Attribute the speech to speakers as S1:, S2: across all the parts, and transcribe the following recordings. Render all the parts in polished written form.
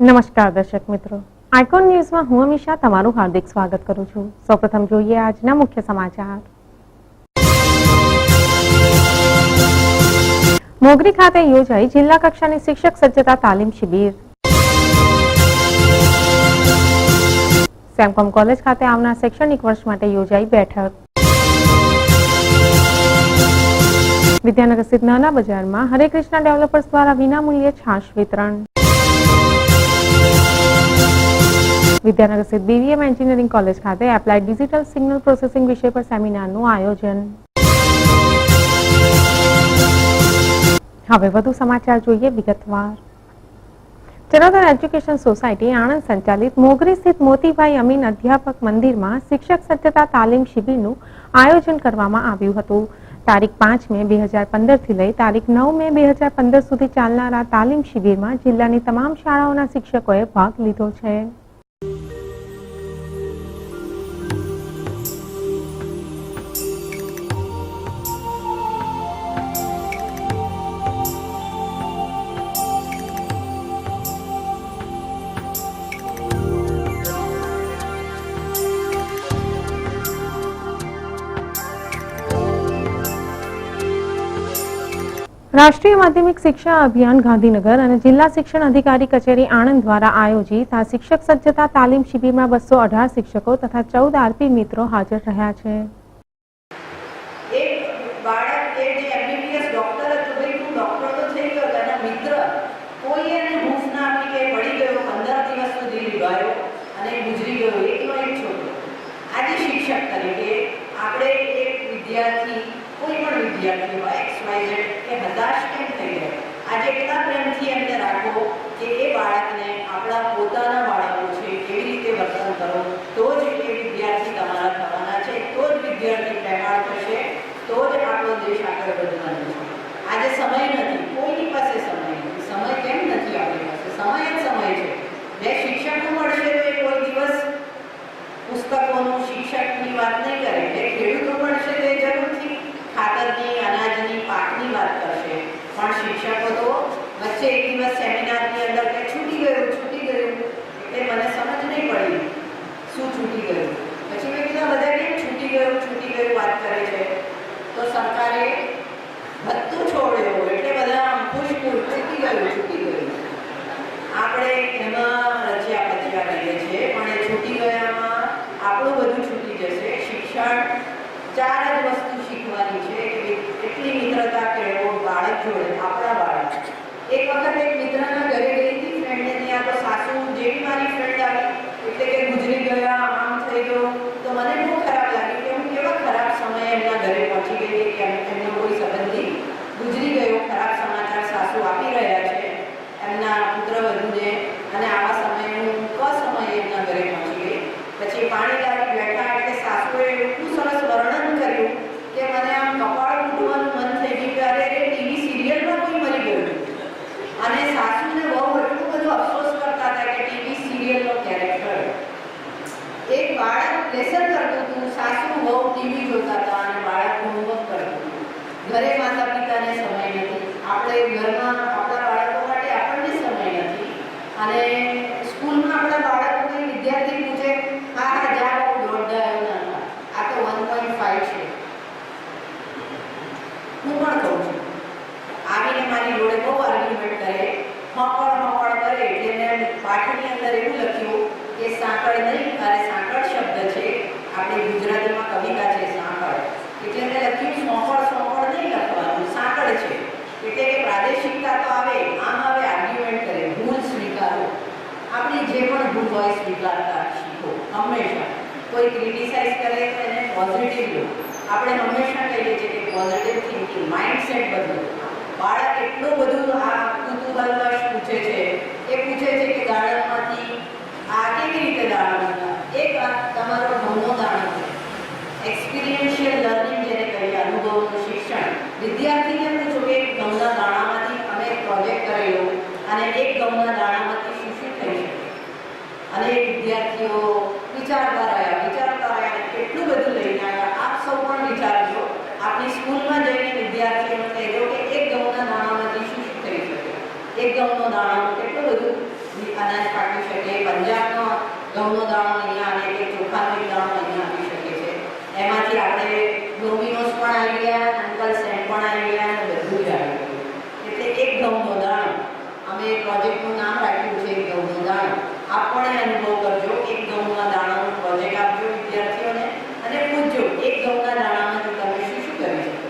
S1: નમસ્કાર દર્શક મિત્રો, આઇકોન ન્યૂઝમાં હું અમીષા તમારું હાર્દિક સ્વાગત કરું છું। સૌપ્રથમ જોઈએ આજના મુખ્ય સમાચાર। મોગરી ખાતે યોજાઈ જિલ્લા કક્ષાની શિક્ષક સજ્જતા તાલીમ શિબિર। સેમકોમ કોલેજ ખાતે આવનાર શૈક્ષણિક વર્ષ માટે યોજાઈ બેઠક। વિદ્યાનગર સ્થિત નાના બજારમાં હરે કૃષ્ણ ડેવલપર્સ દ્વારા વિનામૂલ્યે છાશ વિતરણ। વિદ્યાનગર સ્થિત બીવીએમ એન્જિનિયરિંગ કોલેજ ખાતે એપ્લાઇડ ડિજિટલ સિગ્નલ પ્રોસેસિંગ વિષય પર સેમિનારનું આયોજન। હવે વધુ સમાચાર જોઈએ વિગતવાર। ચરોતર એજ્યુકેશન સોસાયટી આણંદ સંચાલિત મોગરી સ્થિત મોતીભાઈ અમીન અધ્યાપક મંદિરમાં શિક્ષક સજ્જતા તાલીમ શિબિરનું આયોજન કરવામાં આવ્યું હતું। તારીખ 5 મે 2015 થી લઈ તારીખ 9 મે 2015 સુધી ચાલનાર આ તાલીમ શિબિરમાં જિલ્લાની તમામ શાળાઓના શિક્ષકોએ ભાગ લીધો છે। રાષ્ટ્રીય માધ્યમિક શિક્ષા અભિયાન ગાંધીનગર અને જિલ્લા શિક્ષણ અધિકારી કચેરી આણંદ દ્વારા આયોજિત આ શિક્ષક સજ્જતા તાલીમ શિબિરમાં 218 શિક્ષકો તથા 14 આરપી મિત્રો હાજર રહ્યા છે।
S2: એક બાળક જે એમબીબીએસ ડોક્ટર હતો, ભાઈ તું ડોક્ટર તો થઈ ગયો, તેના મિત્ર કોઈ એને હૂંફ ના આપી કે પડી ગયો, 15 દિવસ સુધી લીવાયો અને ગુજરી ગયો, એકનો એક છોકરો। આજે શિક્ષક તરીકે આપણે એક વિદ્યાર્થી, કોઈ પણ વિદ્યાર્થી હોય XYZ કે હતાશ કેમ થઈ જાય, આજે એટલા પ્રેમથી એમને રાખો કે એ બાળકને આપણા પોતાના બાળકો છે કેવી રીતે વર્તન કરો, તો જ એ વિદ્યાર્થી તમારા થવાના છે, તો જ વિદ્યાર્થી પ્રેમાળ થશે, તો જ આપણો દેશ આગળ વધવાનો છે। આજે સમય નથી, કોઈની પાસે સમય નથી। સમય કેમ નથી આપણી પાસે? સમય જ સમય છે। બે શિક્ષકો મળશે તો એ કોઈ દિવસ પુસ્તકોનું શિક્ષકની વાત નહીં કરે, બે ખેડૂતો મળશે તો એ જરૂરથી ખાતરની, અનાજની, પાકની વાત કરશે, પણ શિક્ષકો તો વચ્ચે એક દિવસ સેમિનારની અંદર કે છૂટી ગયું એટલે મને સમજ નહીં પડી શું છૂટી ગયું। પછી મેં કીધું બધા કેમ છૂટી ગયું વાત કરે છે, તો સરકારે બધું છોડ્યો એટલે બધા ખુશ છૂટી ગયું। આપણે એમાં રચ્યા રહીએ છીએ, પણ એ છૂટી ગયામાં આપણું બધું છૂટી જશે। શિક્ષણ 4 જ વસ્તુ શીખવાની છે, એટલી મિત્રતા કેળવો બાળક જોડે, આપણા બાળક। એક વખત એક મિત્રના ઘરે ગઈ હતી, ફ્રેન્ડને ત્યાં, તો સાસુ જેવી મારી ફ્રેન્ડ આવી એટલે કે ગુજરી ગયા, આમ થઈ ગયો, તો મને બહુ ખરાબ લાગ્યું કે હું કેવા ખરાબ સમયે એમના ઘરે પહોંચી ગઈ કે એમનો કોઈ સંબંધી ગુજરી ગયો। ખરાબ સમાચાર સાસુ આપી રહ્યા છે એમના પુત્રવધૂને, અને આવા સમયે હું કસમયે એમના ઘરે પહોંચી ગઈ। પછી પાણી લાવી બેઠા એટલે સાસુએ એટલું સરસ વર્ણન કર્યું કે મને આમ કપાળ ફૂટવાનું મન થઈ ગયું કે અરે ટીવી સિરિયલમાં કોઈ મરી ગયું, અને સાસુને બહુ એટલું બધું અફસોસ કરતા હતા કે ટીવી સિરિયલનો કેરેક્ટર। એક બાળક લેસન કરતું હતું, સાસુ બહુ ટીવી જોતા હતા અને બાળક હોમવર્ક કરતું હતું। ઘરે માતા પિતાને સમય નથી, આપણે ઘરમાં આપણા બાળકો માટે આપણને સમય નથી, અને સ્કૂલમાં આપણા બાળકો કોઈ વિદ્યાર્થી પૂછે, હા જા બહુ દોડતા ના આ તો 1.5 છે। હું પણ કહું છું, આવીને મારી જોડે બહુ આર્ગ્યુમેન્ટ કરે, હોકળ કરે, એટલે મેં પાઠની અંદર એવું લખ્યું કે સાંકળ નહીં, અરે સાંકળ શબ્દ છે, આપણી ગુજરાતીમાં કવિતા છે સાંકળ, એટલે મેં લખ્યું સોંકળ નહીં લખવાનું, સાંકળ છે। એટલે કે પ્રાદેશિકતા તો આવે, આમ આવે, આર્ગ્યુમેન્ટ કરે, ભૂલ સ્વીકારો, આપણી જે પણ ભૂલ હોય સ્વીકારતા શીખો હંમેશા। કોઈ ક્રિટિસાઇઝ કરે તો એને પોઝિટિવ લો, આપણે હંમેશા કહીએ છીએ કે પોઝિટિવ થિંકિંગ, માઇન્ડસેટ બદલો। બાળક એટલું બધું આ કુતૂહલવશ પૂછે છે, એ પૂછે છે કે દાડમમાંથી આ કેવી રીતે દાડમ, એક તમારો ઘઉંનો દાણો છે। એક્સપિરિયન્શિયલ લર્નિંગ જેને કહીએ, અનુભવનું શિક્ષણ। વિદ્યાર્થીને પૂછો કે ઘઉંના દાણામાંથી અમે પ્રોજેક્ટ કરેલો અને એક ઘઉંના દાણામાંથી શું થઈ શકે, અને વિદ્યાર્થીઓ વિચારતા રહ્યા કેટલું બધું લઈને આવ્યા। આપ સૌ પણ વિચારજો, આપણી સ્કૂલમાં જઈને વિદ્યાર્થીઓને કહેજો કે એક ઘઉંના દાણામાંથી શું થઈ શકે, એક ઘઉંનો દાણો કેટલું બધું અનાજ આપી શકે, પંજાબનો ઘઉંનો દાણો અહીંયા અને કે ચોખાનો એક દાણો અહીંયા આપી શકે છે. એમાંથી આપણે ડોમિનોઝ પણ આવી ગયા, અંકલ સેન્ટ પણ આવી ગયા અને બધું જ આવી ગયું. એટલે એક ઘઉંનો દાણો અમે પ્રોજેક્ટનું નામ રાખ્યું છે એક ઘઉંનો દાણો. આપ પણ અનુભવ કરજો, એક ઘઉંના દાણાનો પ્રોજેક્ટ આપજો વિદ્યાર્થીઓને અને પૂછજો એક ઘઉંના દાણામાં જો તમે શું શું કરી શકો.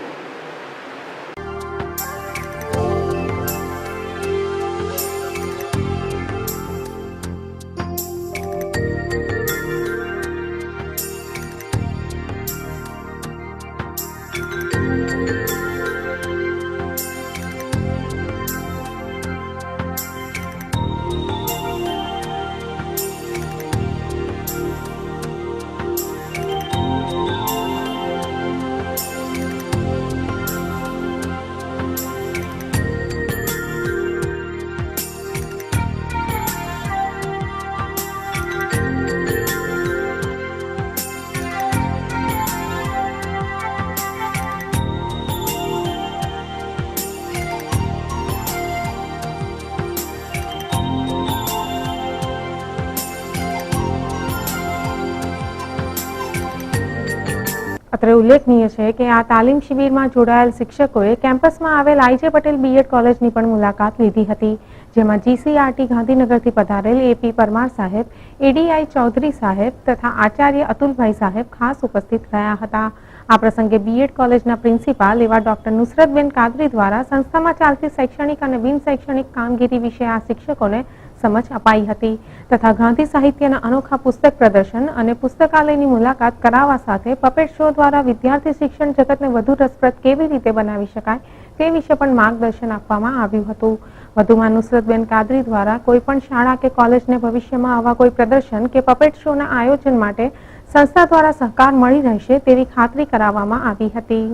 S1: અત્રે ઉલ્લેખનીય છે કે આ તાલીમ શિબિરમાં જોડાયેલ શિક્ષકોએ કેમ્પસમાં આવેલ આઈજે પટેલ બીએડ કોલેજની પણ મુલાકાત લીધી હતી, જેમાં જીસીઆરટી ગાંધીનગરથી પધારેલ એપી પરમાર સાહેબ, એડીઆઈ ચૌધરી સાહેબ તથા આચાર્ય અતુલભાઈ સાહેબ ખાસ ઉપસ્થિત રહ્યા હતા. આ પ્રસંગે બીએડ કોલેજના પ્રિન્સિપાલ એવા ડોક્ટર નુસરતબેન કાદરી દ્વારા સંસ્થામાં ચાલતી શૈક્ષણિક અને બિન શૈક્ષણિક કામગીરી વિશે આ શિક્ષકોને સમજ અપાઈ હતી તથા ગાંધી સાહિત્યના અનોખા પુસ્તક પ્રદર્શન અને પુસ્તકાલયની મુલાકાત કરાવવા સાથે પપેટ શો દ્વારા વિદ્યાર્થી શિક્ષણ જગતને વધુ રસપ્રદ કેવી રીતે બનાવી શકાય તે વિશે પણ માર્ગદર્શન આપવામાં આવ્યું હતું. વધુમાં નુસરતબેન કાદરી દ્વારા કોઈ પણ શાળા કે કોલેજને ભવિષ્યમાં આવા કોઈ પ્રદર્શન કે પપેટ શોના આયોજન માટે સંસ્થા દ્વારા સહકાર મળી રહેશે તેવી ખાતરી કરાવવામાં આવી હતી.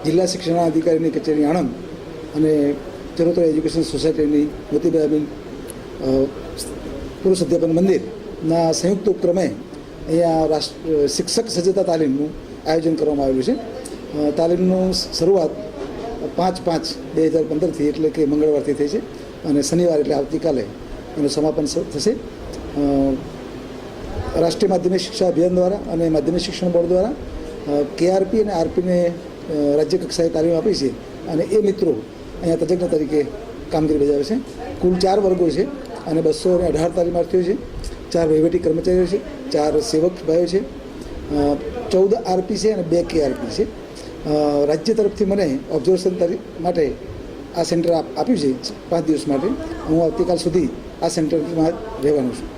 S3: જિલ્લા શિક્ષણાધિકારીની કચેરી આણંદ અને ચરોતરા એજ્યુકેશન સોસાયટીની મોતીબાઈ પુરુષ અધ્યાપન મંદિરના સંયુક્ત ઉપક્રમે અહીંયા શિક્ષક સજ્જતા તાલીમનું આયોજન કરવામાં આવેલું છે. તાલીમનું શરૂઆત 5/5/2015થી એટલે કે મંગળવારથી થઈ છે અને શનિવાર એટલે આવતીકાલે એનું સમાપન થશે. રાષ્ટ્રીય માધ્યમિક શિક્ષા અભિયાન દ્વારા અને માધ્યમિક શિક્ષણ બોર્ડ દ્વારા કેઆરપી અને આરપીને રાજ્ય કક્ષાએ તાલીમ આપી છે અને એ મિત્રો અહીંયા તજજ્ઞ તરીકે કામગીરી બજાવે છે. કુલ 4 વર્ગો છે અને 218 તાલીમાર્થીઓ છે, 4 વહીવટી કર્મચારીઓ છે, 4 સેવક ભાઈઓ છે, 14 આરપી છે અને 2 કેઆરપી છે. રાજ્ય તરફથી મને ઓબ્ઝર્વેશન માટે આ સેન્ટર આપ્યું છે 5 દિવસ માટે. હું આવતીકાલ સુધી આ સેન્ટરમાં રહેવાનો છું.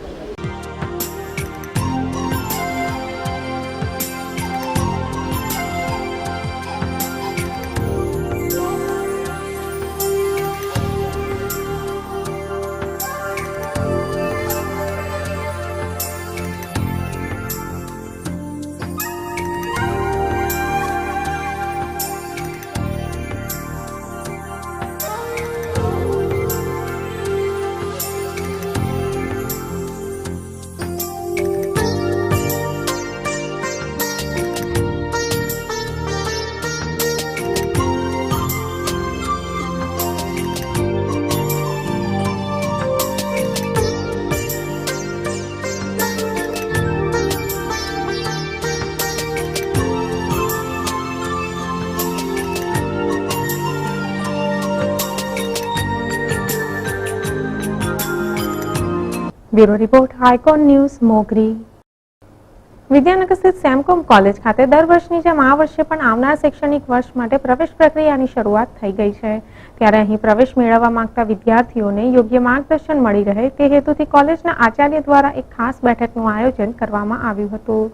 S1: બ્યુરો રિપોર્ટ આઇકોન ન્યૂઝ મોગરી. વિદ્યાનગર સ્થિત સેમકોમ કોલેજ ખાતે દર વર્ષની જેમ આ વર્ષે પણ આવનાર શૈક્ષણિક વર્ષ માટે પ્રવેશ પ્રક્રિયાની શરૂઆત થઈ ગઈ છે. ત્યારે અહીં પ્રવેશ મેળવવા માંગતા વિદ્યાર્થીઓને યોગ્ય માર્ગદર્શન મળી રહે તે હેતુથી કોલેજના આચાર્ય દ્વારા એક ખાસ બેઠકનું આયોજન કરવામાં આવ્યું હતું.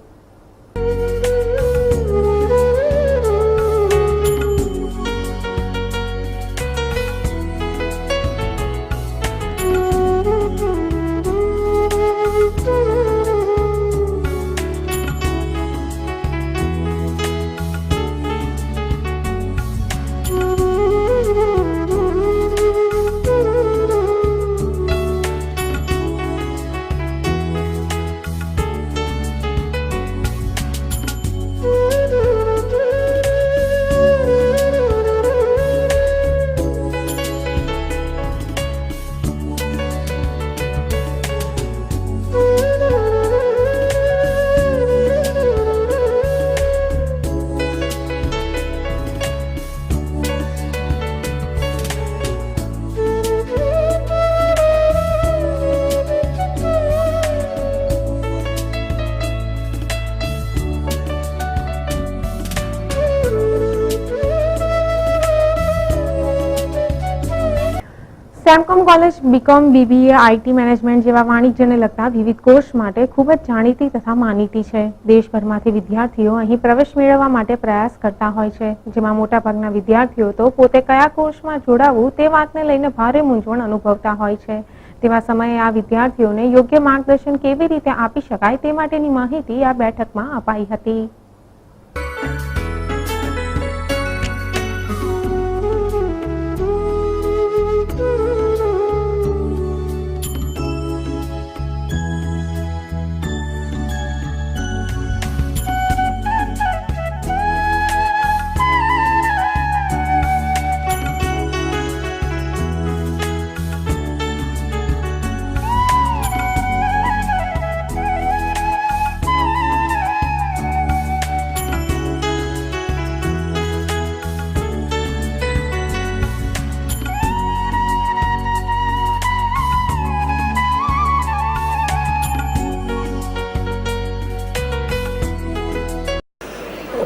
S1: Semcom college BCom, BBA, IT management જેવા વાણિજ્યને લગતા વિવિધ કોર્સ માટે ખૂબ જ જાણીતી તથા માનીતી છે. દેશભરમાંથી વિદ્યાર્થીઓ અહીં પ્રવેશ મેળવવા માટે પ્રયાસ કરતા હોય છે, જેમાં મોટાભાગના વિદ્યાર્થીઓ તો પોતે કયા કોર્સમાં જોડાવવું તે વાતને લઈને ભારે મૂંઝવણ અનુભવતા હોય છે. તેવા સમયે આ વિદ્યાર્થીઓને યોગ્ય માર્ગદર્શન કેવી રીતે આપી શકાય તે માટેની માહિતી આ બેઠકમાં અપાઈ હતી.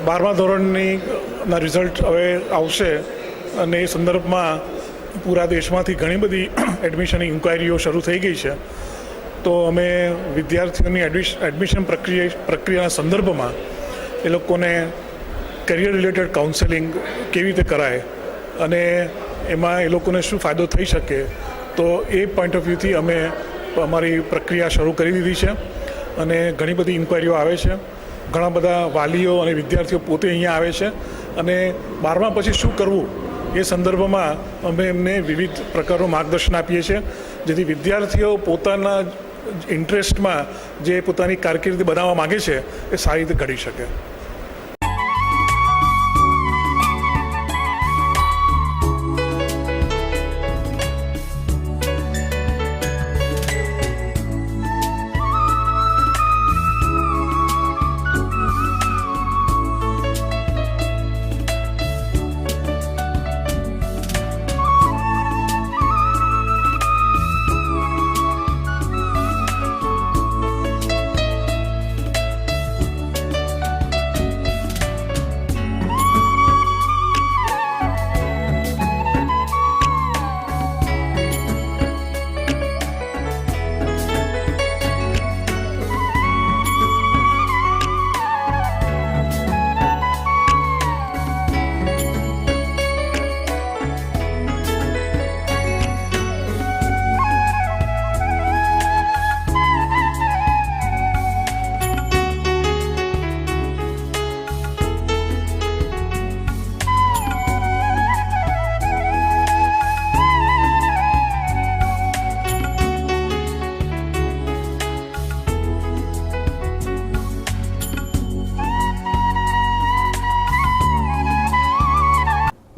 S4: બારમા ધોરણની રિઝલ્ટ હવે આવશે અને એ સંદર્ભમાં પૂરા દેશમાંથી ઘણી બધી એડમિશનની ઇન્ક્વાયરીઓ શરૂ થઈ ગઈ છે. તો અમે વિદ્યાર્થીઓની એડમિશન પ્રક્રિયાના સંદર્ભમાં એ લોકોને કરિયર રિલેટેડ કાઉન્સેલિંગ કેવી રીતે કરાય અને એમાં એ લોકોને શું ફાયદો થઈ શકે, તો એ પોઈન્ટ ઓફ વ્યૂથી અમે અમારી પ્રક્રિયા શરૂ કરી દીધી છે અને ઘણી બધી ઇન્ક્વાયરીઓ આવે છે. ઘણા બધા વાલીઓ અને વિદ્યાર્થીઓ પોતે અહીંયા આવે છે અને બારમા પછી શું કરવું એ સંદર્ભમાં અમે એમને વિવિધ પ્રકારનું માર્ગદર્શન આપીએ છીએ, જેથી વિદ્યાર્થીઓ પોતાના ઇન્ટરેસ્ટમાં જે પોતાની કારકિર્દી બનાવવા માગે છે એ સારી રીતે ઘડી શકે.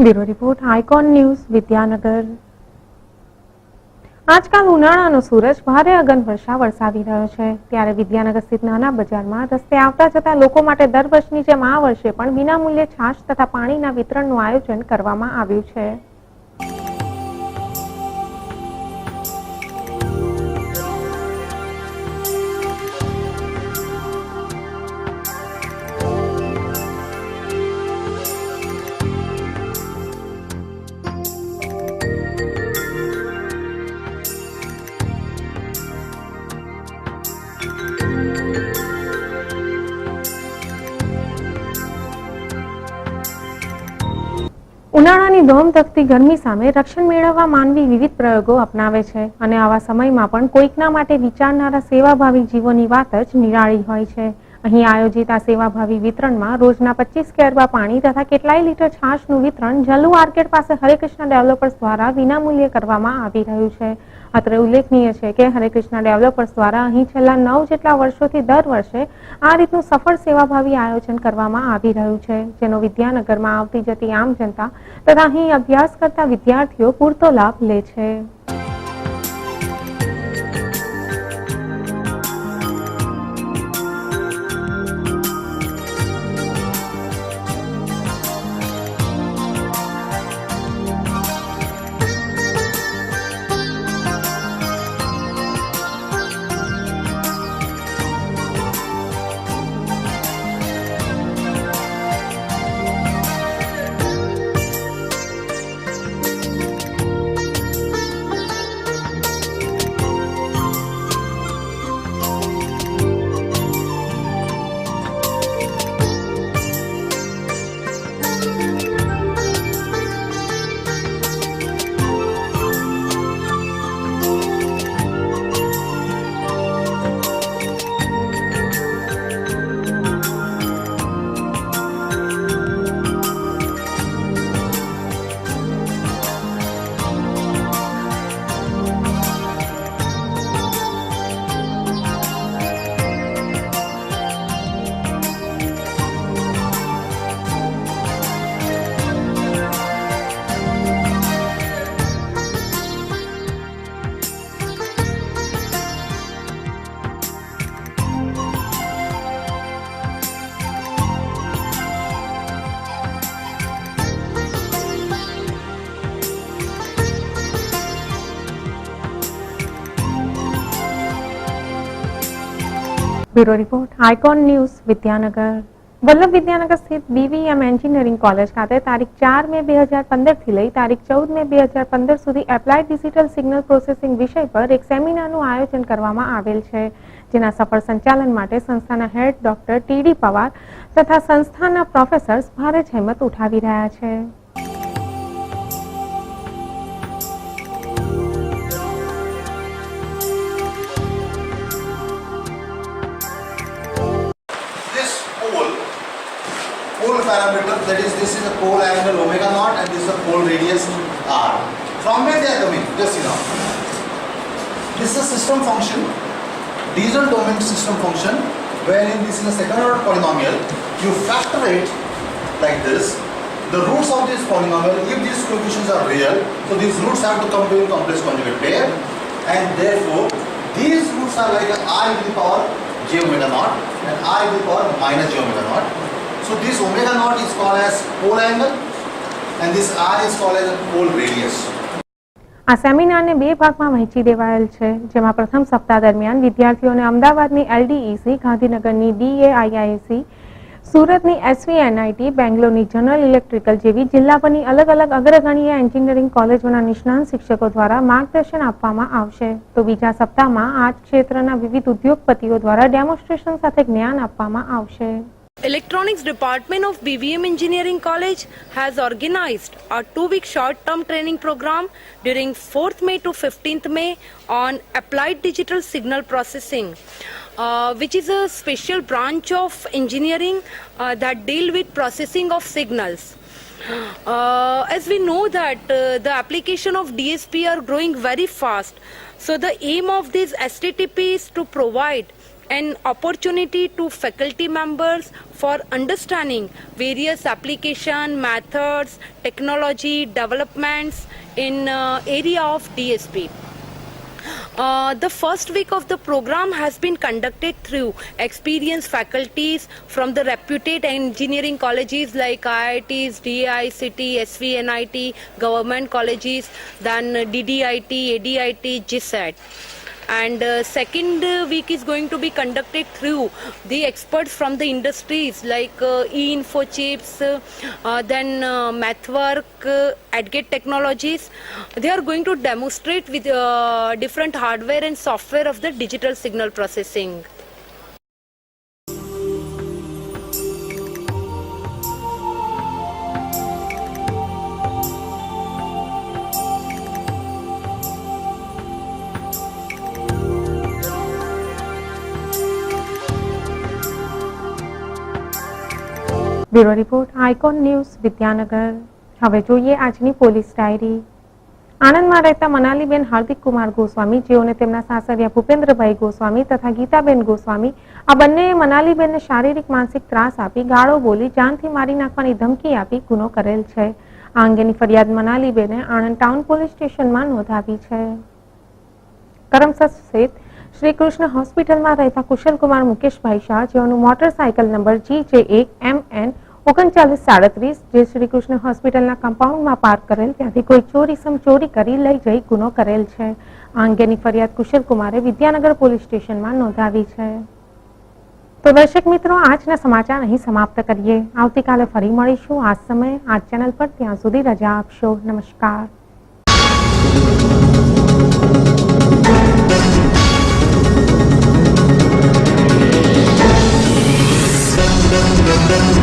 S1: Bureau report icon news Vidyanagar. આજકાલ ઉનાળાનો સૂરજ ભારે અગન વર્ષા વરસાવી રહ્યો છે, ત્યારે વિદ્યાનગર સ્થિત નાના બજારમાં રસ્તે આવતા જતા લોકો માટે દર વર્ષની જેમ આ વર્ષે પણ વિનામૂલ્યે છાશ તથા પાણીના વિતરણનું આયોજન કરવામાં આવ્યું છે. ઉનાળાની ધોમધખતી ગરમી સામે રક્ષણ મેળવવા માનવી વિવિધ પ્રયોગો અપનાવે છે અને આવા સમયમાં પણ કોઈકના માટે વિચારનારા સેવાભાવી જીવોની વાત જ નિરાળી હોય છે. અહીં આયોજિત આ સેવાભાવી વિતરણમાં રોજના 25 કેરબા પાણી તથા કેટલાય લીટર છાશનું વિતરણ જલુ આર્કેડ પાસે હરેકૃષ્ણ ડેવલપર્સ દ્વારા વિનામૂલ્યે કરવામાં આવી રહ્યું છે. અત્રે ઉલ્લેખનીય છે કે હરેકૃષ્ણ ડેવલપર્સ દ્વારા અહીં છેલ્લા 9 જેટલા વર્ષોથી દર વર્ષે આ રીતનું સફળ સેવાભાવી આયોજન કરવામાં આવી રહ્યું છે, જેનો વિદ્યાનગરમાં આવતી જતી આમ જનતા તથા અહીં અભ્યાસ કરતા વિદ્યાર્થીઓ પૂરતો લાભ લે છે. Bureau report icon news Vidyanagar. Vallabh Vidyanagar સ્થિત BVM એન્જિનિયરિંગ કોલેજ ખાતે તારીખ 4 મે 2015 થી લઈ તારીખ 14 મે 2015 સુધી એપ્લાઇડ ડિજિટલ સિગ્નલ પ્રોસેસિંગ વિષય પર એક સેમિનારનું આયોજન કરવામાં આવેલ છે, જેના સફળ સંચાલન માટે સંસ્થાના હેડ ડોક્ટર TD પવાર તથા સંસ્થાના પ્રોફેસર્સ ભારે જહેમત ઉઠાવી રહ્યા છે.
S5: Pole parameter, that is, this is a pole angle omega naught and this is a pole radius r. From where they are coming? Just see now. This is a system function, digital domain system function, wherein this is a second order polynomial. You factor it like this. The roots of this polynomial, if these coefficients are real, so these roots have to come to a complex conjugate pair, and therefore these roots are like r to the power j omega naught and r to the power minus j omega naught. So this omega naught is called as pole angle and this r is called as a pole radius.
S1: આ સેમિનારને બે ભાગમાં વહેંચી દેવાયેલ છે, જેમાં પ્રથમ સપ્તાહ દરમિયાન વિદ્યાર્થીઓને અમદાવાદની LDEC, ગાંધીનગરની DAIIC, સુરતની SVNIT, બેંગ્લોરની જનરલ ઇલેક્ટ્રિકલ જેવી જિલ્લાભરની અલગ અલગ અગ્રગણ્ય એન્જિનિયરિંગ કોલેજોના નિષ્ણાંત શિક્ષકો દ્વારા માર્ગદર્શન આપવામાં આવશે, તો બીજા સપ્તાહમાં આ ક્ષેત્રના વિવિધ ઉદ્યોગપતિઓ દ્વારા ડેમોન્સ્ટ્રેશન સાથે જ્ઞાન આપવામાં આવશે.
S6: Electronics Department of BVM Engineering College has organized a 2-week short-term training program during 4th May to 15th May on Applied Digital Signal Processing, which is a special branch of engineering that deal with processing of signals. As we know that the application of DSP are growing very fast, so the aim of this STTP is to provide an opportunity to faculty members for understanding various application methods, technology developments in area of DSP. The first week of the program has been conducted through experienced faculties from the reputed engineering colleges like IITs, DICT, SVNIT, government colleges, then DDIT, ADIT, GSAT. And second week is going to be conducted through the experts from the industries like e-infochips, then MathWork, AdGate Technologies. They are going to demonstrate with different hardware and software of the digital signal processing.
S1: Bureau report icon news Vidyanagar. હવે જોઈએ આજની police diary. આણંદમાં રહેતા મનાલીબેન હાર્દિક કુમાર ગોસ્વામી, જેઓને તેમના સાસરિયા ભૂપેન્દ્રભાઈ ગોસ્વામી તથા ગીતાબેન ગોસ્વામી, આ બંનેએ મનાલીબેનને શારીરિક માનસિક ત્રાસ આપી, ગાળો બોલી, જાનથી મારી નાખવાની ધમકી આપી ગુનો કરેલ છે. આ અંગેની ફરિયાદ મનાલીબેને આણંદ ટાઉન પોલીસ સ્ટેશનમાં નોંધાવી છે. કરમસદ સ્થિત શ્રી કૃષ્ણ હોસ્પિટલમાં રહેતા કુશલકુમાર મુકેશભાઈ શાહ, જેઓનું મોટરસાયકલ નંબર GJ1MN 3937, જે શ્રી કૃષ્ણ હોસ્પિટલના કમ્પાઉન્ડમાં પાર્ક કરેલ ત્યાંથી કોઈ ચોરીસમ ચોરી કરી લઈ જઈ ગુનો કરેલ છે. આ અંગેની ફરિયાદ કુશલકુમારે વિદ્યાનગર પોલીસ સ્ટેશનમાં નોંધાવી છે. તો દર્શક મિત્રો, આજના સમાચાર અહીં સમાપ્ત કરીએ. આવતીકાલે ફરી મળીશું આ સમયે આ ચેનલ પર. ત્યાં સુધી રજા આપશો. નમસ્કાર.
S7: Thank you.